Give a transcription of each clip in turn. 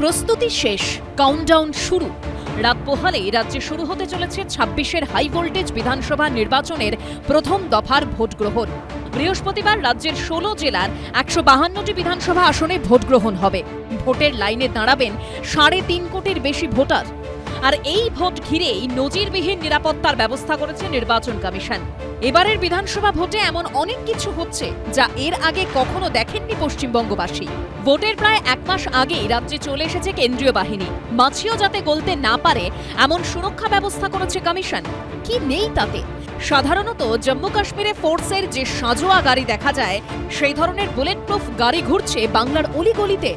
প্রস্তুতি শেষ, কাউন্টডাউন শুরু। রাত পোহালেই রাজ্যে শুরু হতে চলেছে ২৬-এর হাই ভোল্টেজ বিধানসভা নির্বাচনের প্রথম দফার ভোট গ্রহণ। বৃহস্পতিবার রাজ্যের ১৬ জেলার ১৫২টি বিধানসভা আসনে ভোট গ্রহণ হবে। ভোটের লাইনে দাঁড়াবেন ৩.৫ কোটির বেশি ভোটার। আর এই ভোট ঘিরেই নজিরবিহীন নিরাপত্তার ব্যবস্থা করেছে নির্বাচন কমিশন। এবারের বিধানসভা ভোটে এমন অনেক কিছু হচ্ছে যা এর আগে কখনো দেখেননি পশ্চিমবঙ্গবাসী। ভোটের প্রায় ১ মাস আগেই রাজ্যে চলে এসেছে কেন্দ্রীয় বাহিনী। মাছিও যাতে গলতে না পারে এমন সুরক্ষা ব্যবস্থা করেছে কমিশন। কি নেই তাতে? সাধারণত জম্মু কাশ্মীরে ফোর্সের যে সাঁজোয়া গাড়ি দেখা যায়, সেই ধরনের বুলেট প্রুফ গাড়ি ঘুরছে বাংলার অলিগলিতে।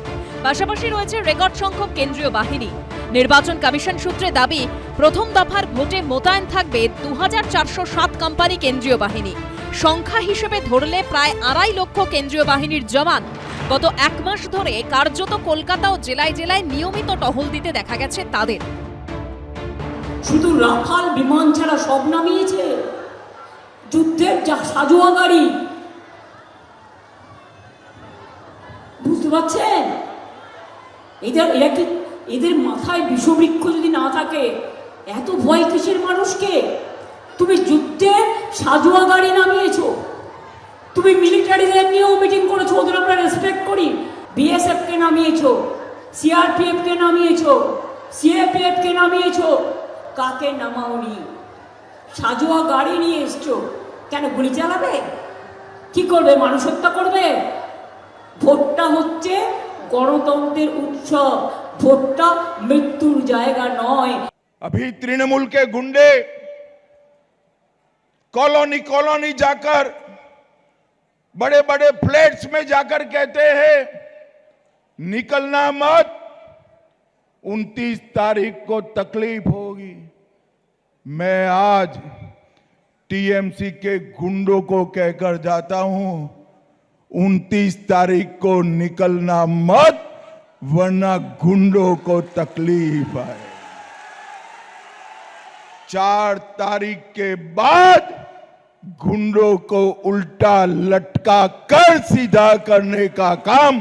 পাশাপাশি রয়েছে রেকর্ড সংখ্যক কেন্দ্রীয় বাহিনী। নির্বাচন কমিশন সূত্রে দাবি, প্রথম দফার ভোটে মোতায়েন থাকবে ২৪০৭ কোম্পানি কেন্দ্রীয় বাহিনী। সংখ্যা হিসেবে ধরলে প্রায় ২.৫ লক্ষ কেন্দ্রীয় বাহিনীর জওয়ান গত ১ মাস ধরে কার্যত কলকাতা ও জেলায় জেলায় নিয়মিত টহল দিতে দেখা গেছে তাদের। শুধু রাফাল বিমান ছাড়া সব নামিয়েছে, যুদ্ধের যা সাজোয়া গাড়ি, বুঝতে পারছেন? এরা কি, এদের মাথায় বিষবৃক্ষ যদি না থাকে, এত ভয় কিসের মানুষকে? তুমি যুদ্ধের সাজোয়া গাড়ি নামিয়েছো, তুমি মিলিটারিদের নিয়েও মিটিং করেছো, ওদের আমরা রেসপেক্ট করি। বিএসএফ কে নামিয়েছো, সিআরপিএফ কে নামিয়েছো, সিএপিএফ কে নামিয়েছো, কাকে নামাওনি? সাজোয়া গাড়ি নিয়ে এসছো, কেন গুলি চালাবে? কি করবে? মানুষ হত্যা করবে? ভোটটা হচ্ছে গণতন্ত্রের উৎসব, ভোটটা মৃত্যুর জায়গা নয়। अभी तृणमूल के गुंडे कॉलोनी कॉलोनी जाकर, बड़े बड़े फ्लैट्स में जाकर कहते हैं निकलना मत, 29 तारीख को तकलीफ होगी। मैं आज टीएमसी के गुंडों को कहकर जाता हूं, 29 तारीख को निकलना मत, वरना गुंडों को तकलीफ आए। 4 तारीख के बाद गुंडों को उल्टा लटका कर सीधा करने का काम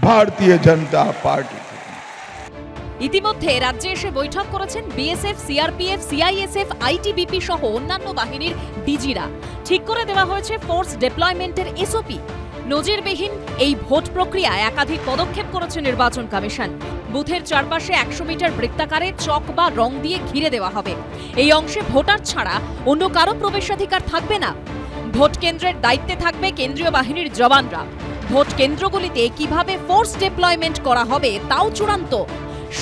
भारतीय जनता पार्टी। ইতিমধ্যে রাজ্যে এসে বৈঠক করেছেন বিএসএফ, সিআরপিএফ, সিআইএসএফ, আইটিবিপি সহ অন্যান্য বাহিনীর ডিজিরা। ঠিক করে দেওয়া হয়েছে ফোর্স ডেপ্লয়মেন্টের এসওপি। নজিরবিহীন এই ভোট প্রক্রিয়ায় একাধিক পদক্ষেপ করেছে নির্বাচন কমিশন। বুথের চারপাশে ১০০ মিটার বৃত্তাকারে চক বা রং দিয়ে ঘিরে দেওয়া হবে। এই অংশে ভোটার ছাড়া অন্য কারো প্রবেশাধিকার থাকবে না। ভোট কেন্দ্রের দায়িত্বে থাকবে কেন্দ্রীয় বাহিনীর জওয়ানরা। ভোট কেন্দ্রগুলিতে কিভাবে ফোর্স ডেপ্লয়মেন্ট করা হবে তাও চূড়ান্ত।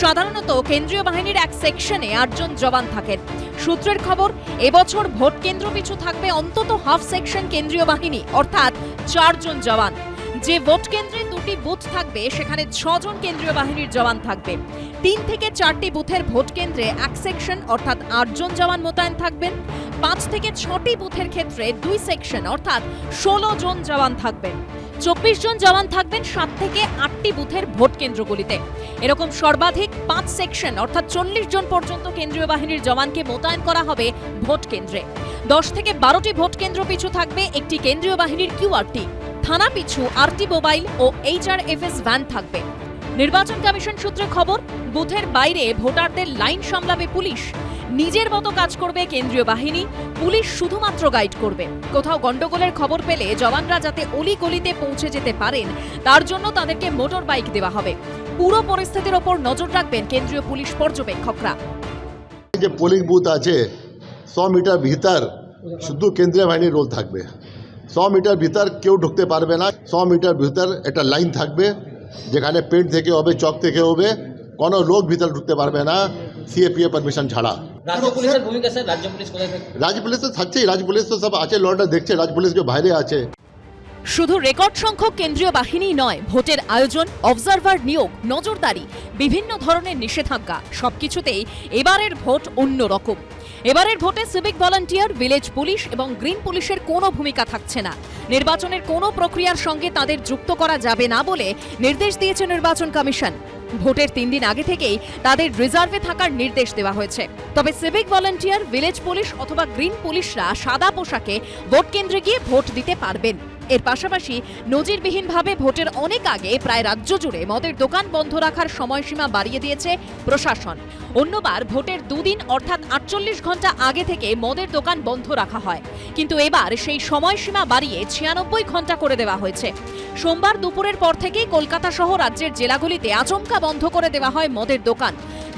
সাধারণত কেন্দ্রীয় বাহিনীর এক সেকশনে ৮ জন জওয়ান থাকেন। সূত্রের খবর, এবছর ভোট কেন্দ্র পিছু থাকবে অন্তত হাফ সেকশন কেন্দ্রীয় বাহিনী, অর্থাৎ ৪ জন জওয়ান। যে ভোট কেন্দ্রে ২টি বুথ থাকবে, সেখানে ৬ জন কেন্দ্রীয় বাহিনীর জওয়ান থাকবে। ৩ থেকে ৪টি বুথের ভোট কেন্দ্রে এক সেকশন অর্থাৎ ৮ জন জওয়ান মোতায়েন থাকবেন। ৫ থেকে ৬টি বুথের ক্ষেত্রে ২ সেকশন অর্থাৎ ১৬ জন জওয়ান থাকবেন। ২৪ জন জওয়ান থাকবেন ৭ থেকে ৮টি বুথের ভোট কেন্দ্রগুলিতে। এরকম সর্বাধিক ৫ সেকশন অর্থাৎ ৪০ জন পর্যন্ত কেন্দ্রীয় বাহিনীর জওয়ানকে মোতায়েন করা হবে ভোট কেন্দ্রে। ১০ থেকে ১২টি ভোট কেন্দ্র পিছু থাকবে একটি কেন্দ্রীয় বাহিনীর কিউআরটি। থানা পিছু আরটি মোবাইল ও এইচআরএফএস ভ্যান থাকবে। নির্বাচন কমিশন সূত্রে খবর, বুথের বাইরে ভোটারদের লাইন সামলাবে পুলিশ। নিজের মতো কাজ করবে কেন্দ্রীয় বাহিনী, পুলিশ শুধুমাত্র গাইড করবে। কোথাও গন্ডগোলের খবর পেলে জওয়ানরা যাতে অলি গলিতে পৌঁছে যেতে পারেন, তার জন্য তাদেরকে মোটর বাইক দেওয়া হবে। পুরো পরিস্থিতির ওপর নজর রাখবেন কেন্দ্রীয় পুলিশ পর্যবেক্ষকরা। যে পোলিং বুথ আছে 100 মিটার ভিতর শুধু কেন্দ্রীয় বাহিনীর রোল থাকবে। 100 মিটার ভিতর কেউ ঢুকতে পারবে না। 100 মিটার ভিতর একটা লাইন থাকবে, যেখানে পেন্ট থেকে হবে, চক থেকে হবে, কোনো লোক ভিতরে ঢুকতে পারবে না সিএপিএফ পারমিশন ছাড়া। রাজ্য পুলিশের ভূমিকা স্যার, রাজ্য পুলিশ কোথায় থাকে? রাজ্য পুলিশ তো থাকছেই, রাজ্য পুলিশ তো সব আছে, লড়টা দেখছে, রাজ্য পুলিশ যে বাইরে আছে। শুধু রেকর্ড সংখ্যক কেন্দ্রীয় বাহিনী নয়, ভোটের আয়োজন, অবজারভার নিয়োগ, নজরদারি, বিভিন্ন ধরনের নিষেধাজ্ঞা, সবকিছুতেই এবারের ভোট অন্যরকম। এবারের ভোটে সিভিক ভলান্টিয়ার, ভিলেজ পুলিশ এবং গ্রিন পুলিশের কোনো ভূমিকা থাকছে না। নির্বাচনের কোনো প্রক্রিয়ার সঙ্গে তাদের যুক্ত করা যাবে না বলে নির্দেশ দিয়েছে নির্বাচন কমিশন। ভোটের ৩ দিন আগে থেকেই তাদের রিজার্ভে থাকার নির্দেশ দেওয়া হয়েছে। তবে সিভিক ভলান্টিয়ার, ভিলেজ পুলিশ অথবা গ্রিন পুলিশরা সাদা পোশাকে ভোট কেন্দ্রে গিয়ে ভোট দিতে পারবেন। এর পাশাপাশি নজিরবিহীনভাবে ভোটের অনেক আগে প্রায় রাজ্য জুড়ে মদের দোকান বন্ধ রাখার সময়সীমা বাড়িয়ে দিয়েছে প্রশাসন। অন্যবার ভোটের দুদিন অর্থাৎ 48 ঘন্টা আগে থেকে মদের দোকান বন্ধ রাখা হয়, কিন্তু এবার সেই সময়সীমা বাড়িয়ে 96 ঘন্টা করে দেওয়া হয়েছে। সোমবার দুপুরের পর থেকেই কলকাতা সহ রাজ্যের জেলাগুলিতে আচমকা বন্ধ করে দেওয়া হয় মদের দোকান।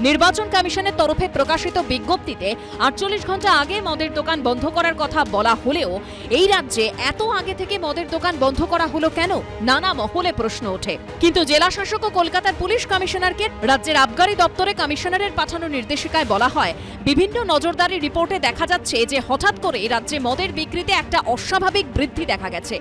নির্বাচন কমিশনের তরফে প্রকাশিত বিজ্ঞপ্তিতে 48 ঘন্টা আগে মদের দোকান বন্ধ করার কথা বলা হলেও এই রাজ্যে এত আগে থেকে মদের দোকান বন্ধ করা হলো কেন, নানা মহলে প্রশ্ন ওঠে। কিন্তু জেলা শাসক ও কলকাতার পুলিশ কমিশনারকে রাজ্যের আবগারি দপ্তরে কমিশনারের পাঠানো নির্দেশিকায় বলা হয়, বিভিন্ন নজরদারি রিপোর্টে দেখা যাচ্ছে যে হঠাৎ করে রাজ্যে মদের বিক্রিতে একটা অস্বাভাবিক বৃদ্ধি দেখা গেছে।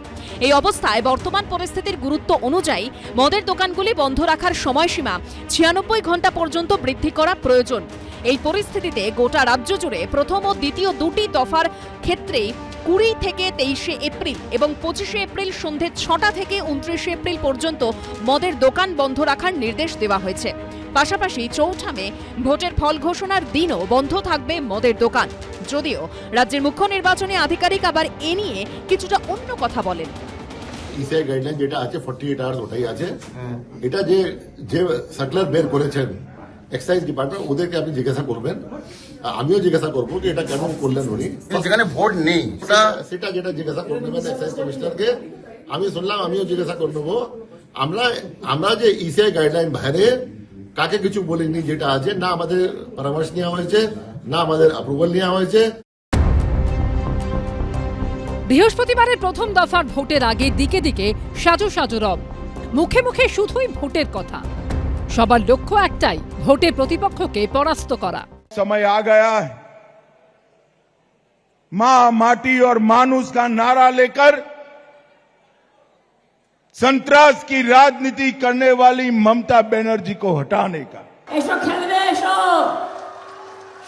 এই অবস্থায় বর্তমান পরিস্থিতির গুরুত্ব অনুযায়ী মদের দোকানগুলি বন্ধ রাখার সময়সীমা 96 ঘন্টা পর্যন্ত বৃদ্ধি করা প্রয়োজন। এই পরিস্থিতিতে গোটা রাজ্য জুড়ে প্রথম ও দ্বিতীয় দুটি দফার ক্ষেত্রে 20 থেকে 23 এপ্রিল এবং 25 এপ্রিল সন্ধে 6টা থেকে 29 এপ্রিল পর্যন্ত মদের দোকান বন্ধ রাখার নির্দেশ দেওয়া হয়েছে। পাশাপাশি 4 মে ভোটের ফল ঘোষণার দিনও বন্ধ থাকবে মদের দোকান। যদিও রাজ্যের মুখ্য নির্বাচনী আধিকারিক আবার এ নিয়ে কিছুটা অন্য কথা বলেন। ইসিআই গাইডলাইন যেটা আছে 48 আওয়ার্স ওটাই আছে। এটা যে সার্কুলার বের করেছেন এক্সাইজ ডিপার্টমেন্ট, ওদেরকে আপনি জিজ্ঞাসা করবেন, আমিও জিজ্ঞাসা করবো যে এটা কেন করলেন উনি, যেখানে ভোট নেই সেটা যেটা জিজ্ঞাসা করে নেবেন এক্সাইজ কমিশনারকে। আমি শুনলাম, আমিও জিজ্ঞাসা করে নেবো। আমরা যে ইসিআই গাইডলাইন বাইরে কাকে কিছু বলিনি, যেটা আছে না আমাদের পরামর্শ নেওয়া হয়েছে, না আমাদের অ্যাপ্রুভাল নেওয়া হয়েছে। বৃহস্পতিবারের প্রথম দফার ভোটের আগে দিকে দিকে সাজো সাজো রব, মুখে মুখে শুধুই ভোটের কথা। সবার লক্ষ্য একটাই, ভোটে প্রতিপক্ষকে পরাস্ত করা। समय आ गया है, मां माटी और मानुष का नारा लेकर संतरास की राजनीति करने वाली ममता बनर्जी को हटाने का। এসো খেলবে, এসো,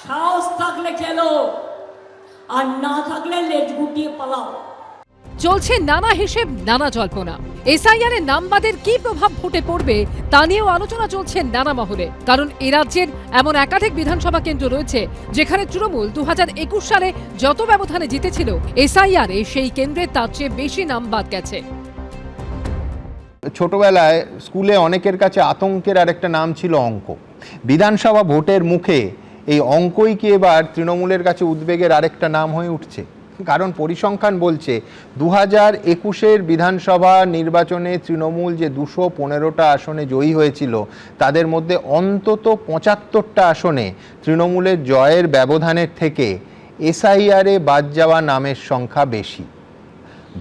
সাহস থাকলে খেলো, আর না থাকলে লেজ গুটিয়ে পালাও। চলছে নানা হিসেব, নানা জল্পনা। এসআইআর এর নামবাদের কি প্রভাব ভোটে পড়বে তা নিয়েও আলোচনা চলছে নানা মহলে। কারণ এ রাজ্যের এমন একাধিক বিধানসভা কেন্দ্র রয়েছে যেখানে তৃণমূল 2021 সালে যত ব্যবধানে জিতেছিল, এসআইআর এ সেই কেন্দ্রে তার চেয়ে বেশি নাম বাদ গেছে। ছোটবেলায় স্কুলে অনেকের কাছে আতঙ্কের আরেকটা নাম ছিল অঙ্ক। বিধানসভা ভোটের মুখে এই অঙ্কই কি এবার তৃণমূলের কাছে উদ্বেগের আরেকটা নাম হয়ে উঠছে? কারণ পরিসংখ্যান বলছে 2021-এর বিধানসভা নির্বাচনে তৃণমূল যে 215টা আসনে জয়ী হয়েছিল, তাদের মধ্যে অন্তত 75টা আসনে তৃণমূলের জয়ের ব্যবধানের থেকে এসআইআরে বাদ যাওয়া নামের সংখ্যা বেশি।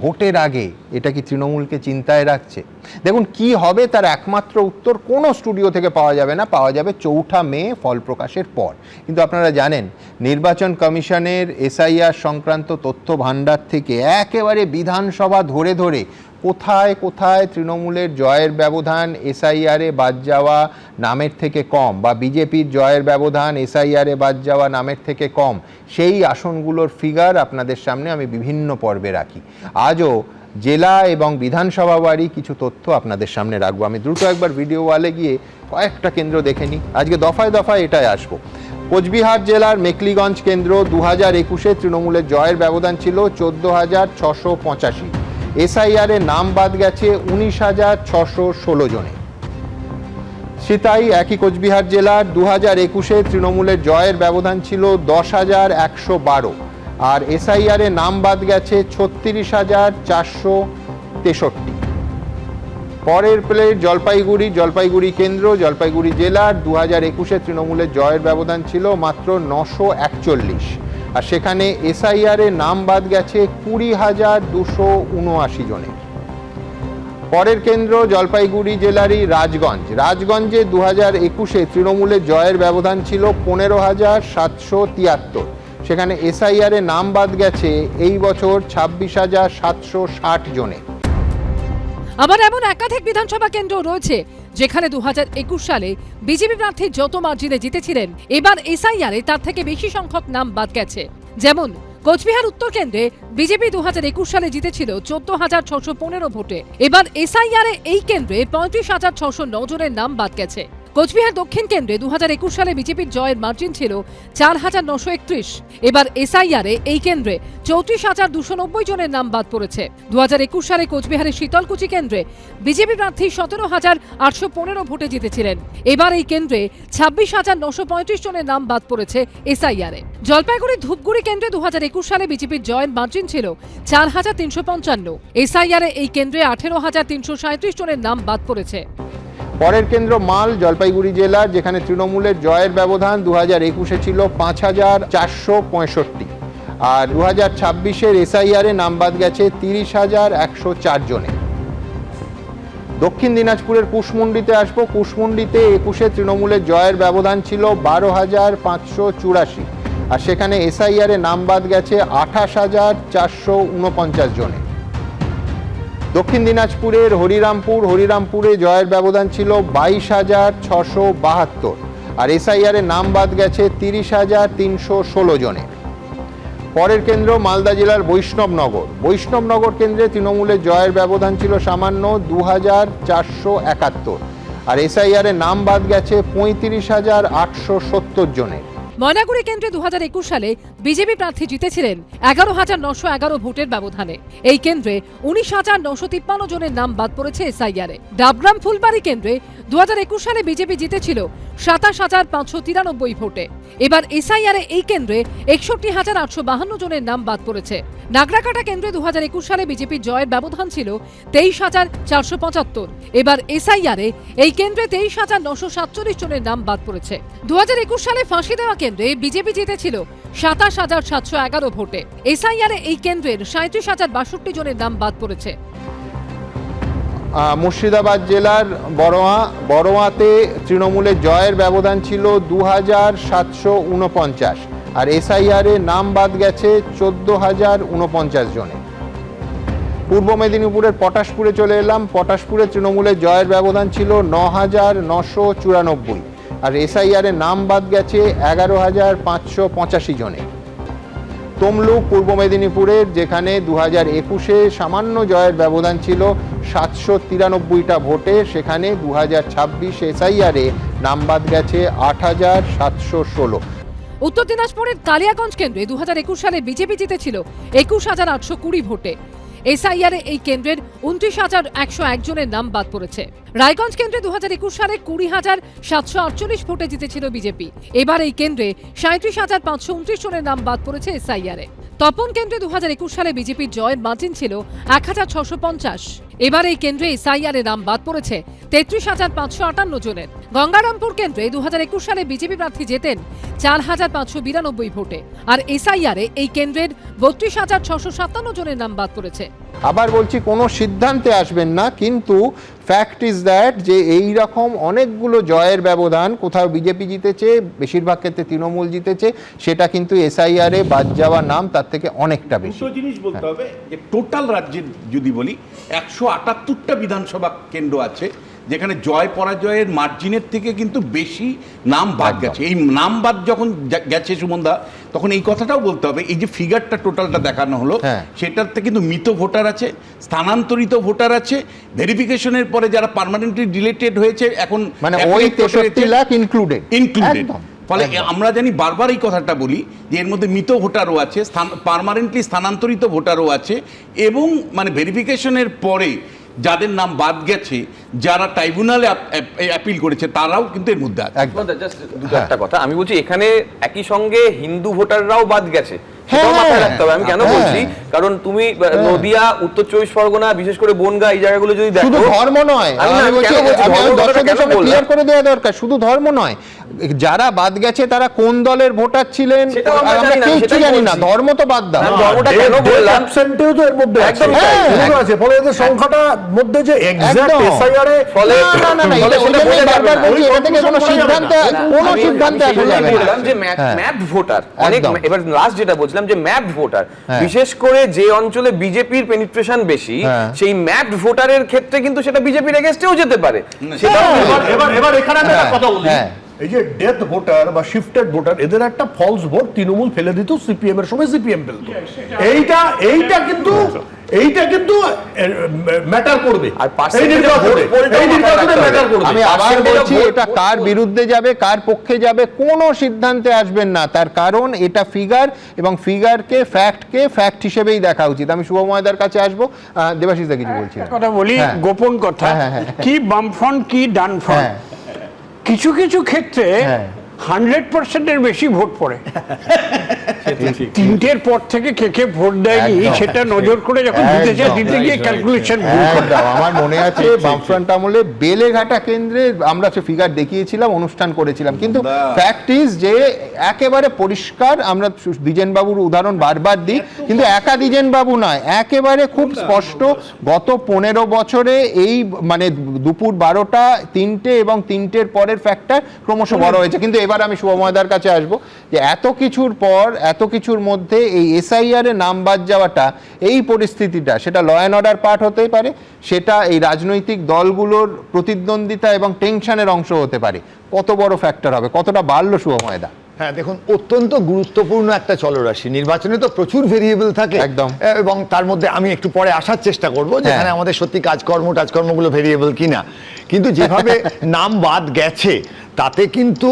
ভোটের আগে এটা কি তৃণমূলকে চিন্তায় রাখছে? দেখুন, কি হবে তার একমাত্র উত্তর কোনো স্টুডিও থেকে পাওয়া যাবে না, পাওয়া যাবে 4 মে ফল প্রকাশের পর। কিন্তু আপনারা জানেন, নির্বাচন কমিশনের এসআইআর সংক্রান্ত তথ্য ভাণ্ডার থেকে একেবারে বিধানসভা ধরে ধরে কোথায় কোথায় তৃণমূলের জয়ের ব্যবধান এসআইআরে বাদ যাওয়া নামের থেকে কম, বা বিজেপির জয়ের ব্যবধান এসআইআরে বাদ যাওয়া নামের থেকে কম, সেই আসনগুলোর ফিগার আপনাদের সামনে আমি বিভিন্ন পর্বে রাখি। আজও জেলা এবং বিধানসভা বাড়ি কিছু তথ্য আপনাদের সামনে রাখবো। আমি দ্রুত একবার ভিডিও ওয়ালে গিয়ে কয়েকটা কেন্দ্র দেখে নিই। আজকে দফায় দফায় এটাই আসবো। কোচবিহার জেলার মেকলিগঞ্জ কেন্দ্র 2021-এ তৃণমূলের জয়ের ব্যবধান ছিল 14,685। এসআইআরে নাম বাদ গেছে 19,616 জনে। সেটাই একই কোচবিহার জেলার 2021-এ তৃণমূলের জয়ের ব্যবধান ছিল 10,112, আর এসআইআরে নাম বাদ গেছে 36,463। পরের প্লেট জলপাইগুড়ি কেন্দ্র, জলপাইগুড়ি জেলার 2021-এ তৃণমূলের জয়ের ব্যবধান ছিল মাত্র 941, আর সেখানে এসআইআরে নাম বাদ গেছে 20,279 জনের। পরের কেন্দ্র জলপাইগুড়ি জেলারই রাজগঞ্জে 2021-এ তৃণমূলের জয়ের ব্যবধান ছিল 15,773, সেখানে এসআইআরে নাম বাদ গেছে এই বছর 26,760 জনের। আবার এমন একাধিক বিধানসভা কেন্দ্র রয়েছে যেখানে 2021 সালে বিজেপি প্রার্থী যত মার্জিনে জিতেছিলেন, এবার এসআইআরে তার থেকে বেশি সংখ্যক নাম বাদ গেছে। যেমন কোচবিহার উত্তর কেন্দ্রে বিজেপি 2021 সালে জিতেছিল 14,615 ভোটে, এবার এসআইআরে এই কেন্দ্রে 35,609 জনের নাম বাদ গেছে। কোচবিহার দক্ষিণ কেন্দ্রে 2021 সালে বিজেপির জয়ের মার্জিন ছিল 4,931। এবার এসআইআরে এই কেন্দ্রে 34,290 জনের নাম বাদ পড়েছে। 2021 সালে কোচবিহারের শীতলকুচি কেন্দ্রে বিজেপি প্রার্থী 17,815 ভোটে জিতেছিলেন। এবার এই কেন্দ্রে 26,935 জনের নাম বাদ পড়েছে এসআইআরে। জলপাইগুড়ি ধূপগুড়ি কেন্দ্রে 2021 সালে বিজেপির জয়ের মার্জিন ছিল 4,355। এসআইআরে এই কেন্দ্রে 18,337 জনের নাম বাদ পড়েছে। পরের কেন্দ্র মাল, জলপাইগুড়ি জেলার, যেখানে তৃণমূলের জয়ের ব্যবধান 2021-এ ছিল 5,465, আর 2026-এর এসআইআরে নাম বাদ গেছে 30,104 জনে। দক্ষিণ দিনাজপুরের কুশমুন্ডিতে আসবো। কুশমুন্ডিতে 21-এ তৃণমূলের জয়ের ব্যবধান ছিল 12,584, আর সেখানে এসআইআরে নাম বাদ গেছে 28,449 জনে। দক্ষিণ দিনাজপুরের হরিরামপুরে জয়ের ব্যবধান ছিল 22,672, আর এসআইআরে নাম বাদ গেছে 30,316 জনে। পরের কেন্দ্র মালদা জেলার বৈষ্ণবনগর কেন্দ্রে তৃণমূলের জয়ের ব্যবধান ছিল সামান্য 2,471, আর এসআইআরে নাম বাদ গেছে 35,870 জনে। ময়নাগুড়ি কেন্দ্রে 2021 সালে বিজেপি প্রার্থী জিতেছিলেন 11,911 ভোটের ব্যবধানে। এই কেন্দ্রে 19,953 জনের নাম বাদ পড়েছে এসআইআরে। ডাবগ্রাম ফুলবাড়ি কেন্দ্রে 2021 সালে বিজেপি জিতেছিল 27,593 ভোটে। এবার এসআইআরে এই কেন্দ্রে 61,852 জনের নাম বাদ পড়েছে। নাগরাকাটা কেন্দ্রে 2021 সালে বিজেপির জয়ের ব্যবধান ছিল 23,475। এবার এসআইআরে এই কেন্দ্রে 23,947 জনের নাম বাদ পড়েছে। 2021 সালে ফাঁসি দেওয়া কেন্দ্রে বিজেপি জিতেছিল 27,711 ভোটে। এসআইআরে এই কেন্দ্রের 37,062 জনের নাম বাদ পড়েছে। মুর্শিদাবাদ জেলার বড়োয়াতে তৃণমূলের জয়ের ব্যবধান ছিল 2,749, আর এসআইআরে নাম বাদ গেছে 14,049 জনে। পূর্ব মেদিনীপুরের পটাশপুরে চলে এলাম। পটাশপুরে তৃণমূলের জয়ের ব্যবধান ছিল 9,994, আর এসআইআরে নাম বাদ গেছে 11,585 জনে। তমলুক পূর্ব মেদিনীপুরের, যেখানে 2021-এ সামান্য জয়ের ব্যবধান ছিল 793টা ভোটে, সেখানে 2026 এসআইআরে নাম বাদ গেছে 8,716। উত্তর দিনাজপুরের কালিয়াগঞ্জ কেন্দ্রে 2021 সালে বিজেপি জিতেছিল 21,820 ভোটে। এসআইআরে এই কেন্দ্রের 29,101 জনের নাম বাদ পড়েছে। রায়গঞ্জ কেন্দ্রে 2021 সালে 20,748 ভোটে জিতেছিল বিজেপি। এবার এই কেন্দ্রে 37,529 জনের নাম বাদ পড়েছে এসআইআরে। তপন কেন্দ্রে 2021 সালে বিজেপির জয়ের মার্জিন ছিল 1,650। এবার এই কেন্দ্রে এসআইআরে নাম বাদ পড়েছে 33,558 জনের। গঙ্গারামপুর কেন্দ্রে 2021 সালে বিজেপি প্রার্থী জেতেন 4,592 ভোটে, আর এসআইআরে এই কেন্দ্রের 32,657 জনের নাম বাদ পড়েছে। আবার বলছি, কোনো সিদ্ধান্তে আসবেন না, কিন্তু ফ্যাক্ট ইজ দ্যাট যে এই রকম অনেকগুলো জয়ের ব্যবধান, কোথাও বিজেপি জিতেছে, বেশিরভাগ ক্ষেত্রে তৃণমূল জিতেছে, সেটা কিন্তু এসআইআরে বাদ যাওয়া নাম তার থেকে অনেকটা বেশি। দুটো জিনিস বলতে হবে যে টোটাল রাজ্যের যদি বলি 178টা বিধানসভা কেন্দ্র আছে যেখানে জয় পরাজয়ের মার্জিনের থেকে কিন্তু বেশি নাম বাদ গেছে। এই নাম বাদ যখন গেছে সুমনদা, তখন এই কথাটাও বলতে হবে, এই যে ফিগারটা টোটালটা দেখানো হলো, সেটাতে কিন্তু মৃত ভোটার আছে, স্থানান্তরিত ভোটার আছে, ভেরিফিকেশনের পরে যারা পার্মানেন্টলি ডিলেটেড হয়েছে এখন মানে ওই 63 লাখ ইনক্লুডেড। ফলে আমরা জানি, বারবার এই কথাটা বলি যে এর মধ্যে মৃত ভোটারও আছে, পার্মানেন্টলি স্থানান্তরিত ভোটারও আছে, এবং মানে ভেরিফিকেশনের পরে যাদের নাম বাদ গেছে, যারা ট্রাইব্যুনালে অ্যাপিল করেছে, তারাও কিন্তু এর মধ্যে আছে। একটা কথা আমি বলছি, এখানে একই সঙ্গে হিন্দু ভোটাররাও বাদ গেছে, মাথায় রাখতে হবে। আমি কেন বলছি, কারণ তুমি নদিয়া, উত্তর 24 পরগনা, বিশেষ করে বনগাঁ, এই জায়গাগুলো যদি দেখো, শুধু ধর্ম নয়, ক্লিয়ার করে দেওয়া দরকার, শুধু ধর্ম নয়, যারা বাদ গেছে তারা কোন দলের ভোটার ছিলেন আমরা কিছু জানি না, ধর্ম তো বাদ দাও। ধর্মটা কেন বললাম, তো এর মধ্যে আছে, ফলে এদের সংখ্যাটা মধ্যে যে এক্সাক্ট এসআইআর এ ফলে বারবার বলি, এটা থেকে কোনো সিদ্ধান্তে আসা যাবে না। যে ম্যাপড ভোটার অনেক, এবার লাস্ট যেটা বলছিলাম যে ম্যাপড ভোটার, বিশেষ করে যে অঞ্চলে বিজেপির পেনিট্রেশন বেশি, সেই ম্যাপড ভোটারের ক্ষেত্রে কিন্তু সেটা বিজেপির এগেইনস্টেও যেতে পারে। এবার এখানে আমি একটা কথা বলি, এই যে ডেথ ভোটার বা শিফটেড ভোটার, এদের একটা ফলস ভোট তৃণমূল ফেলে দিত, সিপিএম এর সময় সিপিএম ফেলতো। এইটা কিন্তু ম্যাটার করবে। আর এই নির্বাচনে ম্যাটার করবে। আমি আবার বলছি, এটা কার বিরুদ্ধে যাবে কার পক্ষে যাবে কোনো সিদ্ধান্তে আসবেন না, তার কারণ এটা ফিগার, এবং ফিগারকে ফ্যাক্ট হিসেবেই দেখা উচিত। আমি শুভময়দার কাছে আসবো। দেবাশিস দা কিছু বলছি কথা বলি, গোপন কথা, কি বামফ্রন্ট কি ডানফ্রন্ট, কিছু কিছু ক্ষেত্রে 100%-এর বেশি ভোট পড়ে। তিনটের পর থেকে কে ভোট দেয়নি সেটা নজর করে যখন দিতে গিয়ে ক্যালকুলেশন ভুল করে। আমার মনে আছে বামফ্রন্ট আমলে বেলেঘাটা কেন্দ্রে আমরা ফিগার দেখিয়েছিলাম, অনুষ্ঠান করেছিলাম, কিন্তু ফ্যাক্ট ইজ যে একেবারে পরিষ্কার। আমরা দ্বিজেন বাবুর উদাহরণ বারবার দিই, কিন্তু একা দ্বিজেন বাবু নয়, একেবারে খুব স্পষ্ট গত 15 বছরে এই মানে দুপুর 12টা 3টে এবং 3টের পরের ফ্যাক্টর ক্রমশ বড় হয়েছে। কিন্তু এবার আমি শুভময়দার কাছে আসবো, যে এত কিছুর পর এত কিছুর মধ্যে এই এসআইআর এ নাম বাদ যাওয়াটা, এই পরিস্থিতিটা, সেটা ল অ্যান্ড অর্ডার পার্ট হতেই পারে, সেটা এই রাজনৈতিক দলগুলোর প্রতিদ্বন্দ্বিতা এবং টেনশনের অংশ হতে পারে। কত বড় ফ্যাক্টর হবে, কতটা বাড়লো শুভময়দা? হ্যাঁ দেখুন, অত্যন্ত গুরুত্বপূর্ণ একটা চলরাশি। নির্বাচনে তো প্রচুর ভেরিয়েবল থাকে একদম, এবং তার মধ্যে আমি একটু পরে আসার চেষ্টা করব যেখানে আমাদের সত্যি কাজকর্মগুলো ভেরিয়েবল কিনা। কিন্তু যেভাবে নাম বাদ গেছে তাতে কিন্তু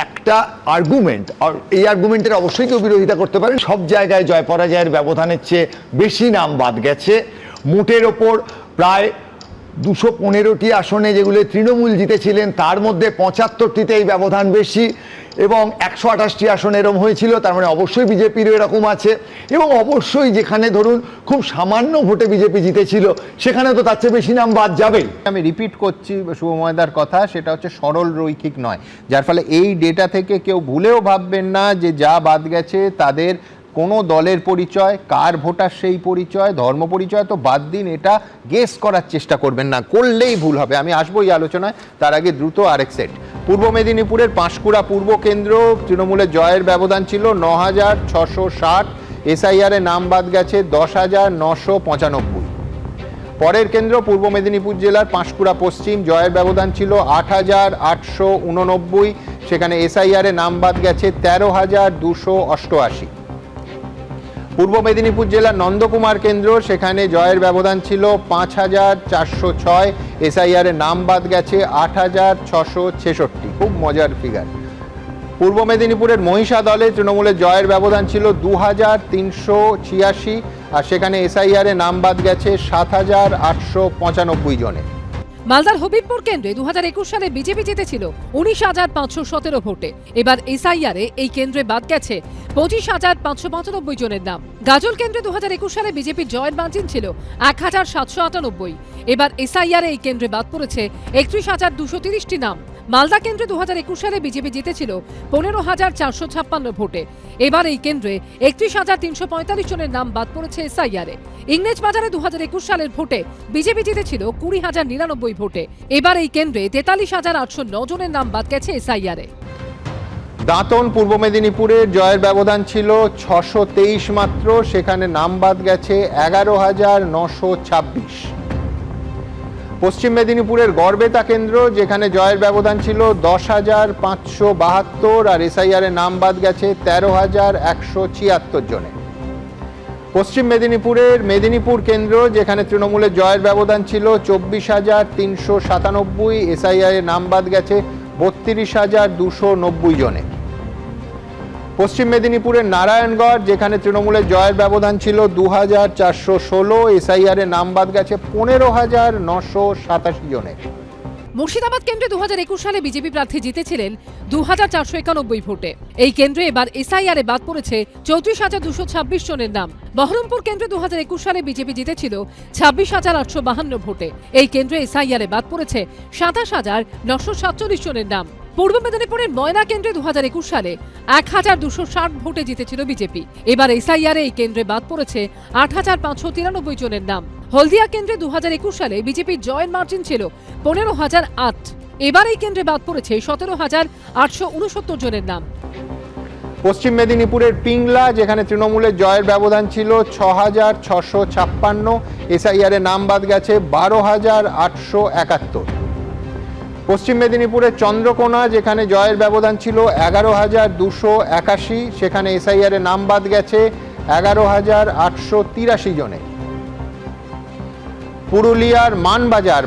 একটা আর্গুমেন্ট, আর এই আর্গুমেন্টের অবশ্যই কেউ বিরোধিতা করতে পারেন, সব জায়গায় জয় পরাজয়ের ব্যবধানের চেয়ে বেশি নাম বাদ গেছে। মোটের ওপর প্রায় 215টি আসনে যেগুলো তৃণমূল জিতেছিলেন তার মধ্যে 75টিতে এই ব্যবধান বেশি, এবং 128টি আসন এরম হয়েছিল, তার মানে অবশ্যই বিজেপিরও এরকম আছে। এবং অবশ্যই যেখানে ধরুন খুব সামান্য ভোটে বিজেপি জিতেছিল সেখানে তো তার চেয়ে বেশি নাম বাদ যাবেই। আমি রিপিট করছি শুভময়দার কথা, সেটা হচ্ছে সরল রৈখিক নয়, যার ফলে এই ডেটা থেকে কেউ ভুলেও ভাববেন না যে যা বাদ গেছে তাদের কোনো দলের পরিচয়, কার ভোটার সেই পরিচয়, ধর্ম পরিচয় তো বাদ দিন, এটা গেস করার চেষ্টা করবেন না, করলেই ভুল হবে। আমি আসবো এই আলোচনায়, তার আগে দ্রুত আরেক সেট। পূর্ব মেদিনীপুরের পাঁশকুড়া পূর্ব কেন্দ্র, তৃণমূলের জয়ের ব্যবধান ছিল 9,660, এসআইআরে নাম বাদ গেছে 10,995। পরের কেন্দ্র পূর্ব মেদিনীপুর জেলার পাঁশকুড়া পশ্চিম, জয়ের ব্যবধান ছিল 8,889, সেখানে এসআইআরে নাম বাদ গেছে 13,288। পূর্ব মেদিনীপুর জেলার নন্দকুমার কেন্দ্র, সেখানে জয়ের ব্যবধান ছিল 5,406, এসআইআর এর নাম বাদ গেছে 8,666। খুব মজার ফিগার। পূর্ব মেদিনীপুরের মহিষাদলে তৃণমূলের জয়ের ব্যবধান ছিল 2,386, আর সেখানে এসআইআর এর নাম বাদ গেছে 7,895 জনে। মালদার হবিবপুর কেন্দ্রে 2021 সালে বিজেপি জিতেছিল 19,517 ভোটে। এবার এসআইআর এ এই কেন্দ্রে বাদ গেছে 25,595 জনের নাম। গাজল কেন্দ্রে 2021 সালে বিজেপির জয়ের মার্জিন ছিল 1,798। এবার এসআইআর এ এই কেন্দ্রে বাদ পড়েছে 31,230টি নাম। মালদা কেন্দ্রে 2021 সালে বিজেপি জিতেছিল 15,456 ভোটে। এবার এই কেন্দ্রে 31,345 জনের নাম বাদ পড়েছে এসআইআরে। ইংরেজ বাজারে 2021 সালের ভোটে বিজেপি জিতেছিল 20,099 ভোটে। এবার এই কেন্দ্রে 43,809 জনের নাম বাদ গেছে এসআইআরে। দাঁতন পূর্ব মেদিনীপুরের জয়ের ব্যবধান ছিল 623 মাত্র, সেখানে নাম বাদ গেছে 11,926। পশ্চিম মেদিনীপুরের গড়বেতা কেন্দ্র, যেখানে জয়ের ব্যবধান ছিল 10,572, আর এসআইআর নাম বাদ গেছে 13,176 জনে। পশ্চিম মেদিনীপুরের মেদিনীপুর কেন্দ্র, যেখানে তৃণমূলের জয়ের ব্যবধান ছিল 24,397, এসআইআর নাম বাদ গেছে 32,290 জনে। পশ্চিম মেদিনীপুরের নারায়ণগড়, যেখানে তৃণমূলের জয়ের ব্যবধান ছিল 2,416, এসআইআর এর নাম বাদ গেছে 15,987 জনের। মুর্শিদাবাদ কেন্দ্রে 2021 সালে বিজেপি প্রার্থী জিতেছিলেন 2,491 ভোটে। এই কেন্দ্রে এবার এসআইআর এ বাদ পড়েছে 34,226 জনের নাম। বহরমপুর কেন্দ্রে 2021 সালে বিজেপি জিতেছিল 26,852 ভোটে। এই কেন্দ্রে এসআইআর এ বাদ পড়েছে 27,947 জনের নাম। পূর্ব মেদিনীপুরের ময়না কেন্দ্রে 2021 সালে 1,260 ভোটে জিতেছিল বিজেপি। এবার এসআইআর এই কেন্দ্রে বাদ পড়েছে 8,593 জনের নাম। হলদিয়া কেন্দ্রে 2021 সালে বিজেপির জয়ের মার্জিন ছিল 15,008। এবার এই কেন্দ্রে বাদ পড়েছে 17,869 জনের নাম। পশ্চিম মেদিনীপুরের পিংলা, যেখানে তৃণমূলের জয়ের ব্যবধান ছিল 6,656, এসআইআর এর নাম বাদ গেছে 12,871। পশ্চিম মেদিনীপুরের চন্দ্রকোনা, যেখানে জয়ের ব্যবধান ছিল 11,281, সেখানে এসআইআর এর নাম বাদ গেছে 11,883 জনে। পুরুলিয়ার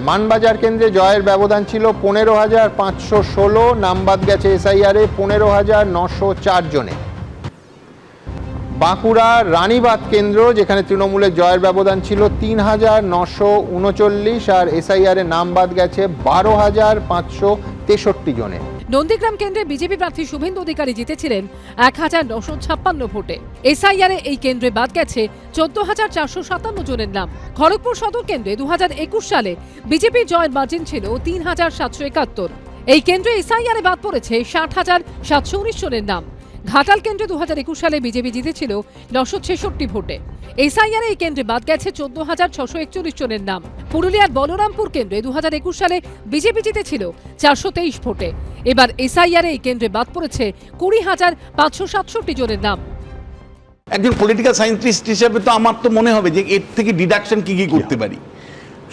মানবাজার কেন্দ্রে জয়ের ব্যবধান ছিল 15,516, নাম বাদ গেছে এসআইআর এ 15,904 জনে। বাঁকুড়া রানীবাঁধ কেন্দ্র, যেখানে তৃণমূলের জয়ের ব্যবধান ছিল 3,939 আর এসআইআর এর নাম বাদ গেছে 12,563 জনে। নন্দীগ্রাম কেন্দ্রে বিজেপি প্রার্থী শুভেন্দু অধিকারী জিতেছিলেন 1,956 ভোটে। এসআইআর এই কেন্দ্রে বাদ গেছে 14,457 জনের নাম। খড়গপুর সদর কেন্দ্রে 2021 সালে বিজেপির জয়ের মার্জিন ছিল 3,771। এই কেন্দ্রে এসআইআর বাদ পড়েছে 60,719 জনের নাম। ঘাটাল কেন্দ্রে 2021 সালে বিজেপি জিতেছিল 966 ভোটে। এসআইআর এই কেন্দ্রে বাদ গেছে 14,641 জনের নাম। পুরুলিয়ার বলরামপুর কেন্দ্রে 2021 সালে বিজেপি জিতেছিল 423 ভোটে। এবার এসআইআর এই কেন্দ্রে বাদ পড়েছে 20,567 জনের নাম। একজন পলিটিক্যাল সায়েন্টিস্ট হিসেবে তো আমার তো মনে হবে যে এর থেকে ডিডাকশন কি করতে পারি।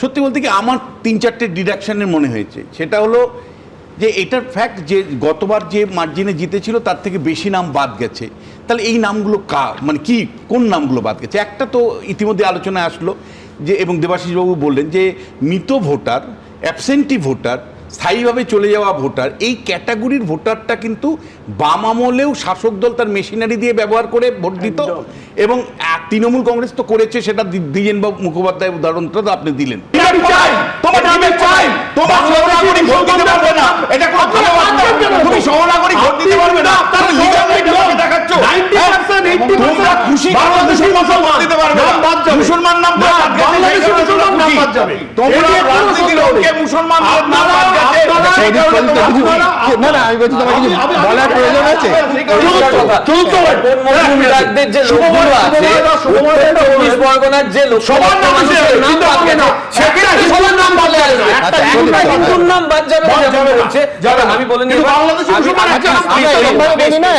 সত্যি বলতে কি আমার 3-4টে ডিডাকশনের মনে হয়েছে। সেটা হলো যে এটার ফ্যাক্ট যে গতবার যে মার্জিনে জিতেছিল তার থেকে বেশি নাম বাদ গেছে। তাহলে এই নামগুলো মানে কি, কোন নামগুলো বাদ গেছে? একটা তো ইতিমধ্যে আলোচনায় আসলো যে, এবং দেবাশিসবাবু বললেন যে মৃত ভোটার, অ্যাবসেন্টি ভোটার, স্থায়ীভাবে চলে যাওয়া ভোটার, এই ক্যাটাগরির ভোটারটা কিন্তু বাম আমলেও শাসক দল তার মেশিনারি দিয়ে ব্যবহার করে ভোট দিত, এবং তৃণমূল কংগ্রেস তো করেছে, সেটা দ্বিজেনবাবু মুখোপাধ্যায় উদাহরণটা তো আপনি দিলেন।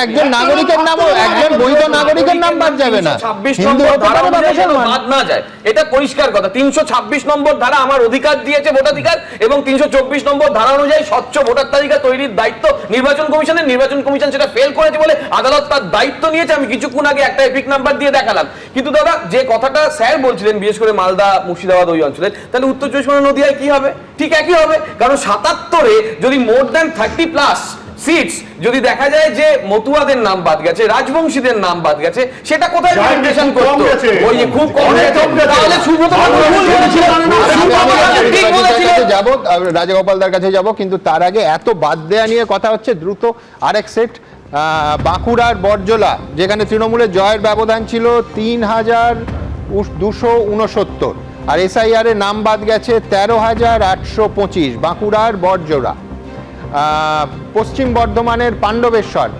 একজন নাগরিকের নাম, একজন বৈধ নাগরিকের নাম বাদ যাবে না, বাদ না যায়, এটা পরিষ্কার কথা। 326 নম্বর ধারা আমার অধিকার দিয়েছে, ভোটাধিকার, এবং 324 নম্বর ধারা অনুযায়ী স্বচ্ছ ভোটার তালিকা তৈরির দায়িত্ব নির্বাচন কমিশনের। নির্বাচন কমিশন সেটা ফেল করেছে বলে আদালত তার দায়িত্ব নিয়েছে। আমি কিছুক্ষণ আগে একটা এপিক নাম্বার দিয়ে দেখালাম। কিন্তু দাদা, যে কথাটা স্যার বলছিলেন, বিশেষ করে মালদা, মুর্শিদাবাদ ওই অঞ্চলের, তাহলে উত্তর 24 পরগনা, নদিয়ায় কি হবে? ঠিক একই হবে। কারণ 77-এ যদি মোর দ্যান 30+ সিটস যদি দেখা যায় যে মতুয়াদের নাম বাদ গেছে, রাজবংশীদের নাম বাদ গেছে, সেটা কোথায় রিপ্রেজেন্ট করতে? ওই যে খুব কম হয়েছে। তাহলে সুব্রত যাব, রাজাগোপালদার কাছে যাব, কিন্তু তার আগে এত বাদ দেয়া নিয়ে কথা হচ্ছে, দ্রুত আরেক সেট। বাঁকুড়ার বরজলা, যেখানে তৃণমূলের জয়ের ব্যবধান ছিল 3,269 আর এসআইআর এর নাম বাদ গেছে 13,825, বাঁকুড়ার বরজলা। পশ্চিম বর্ধমানের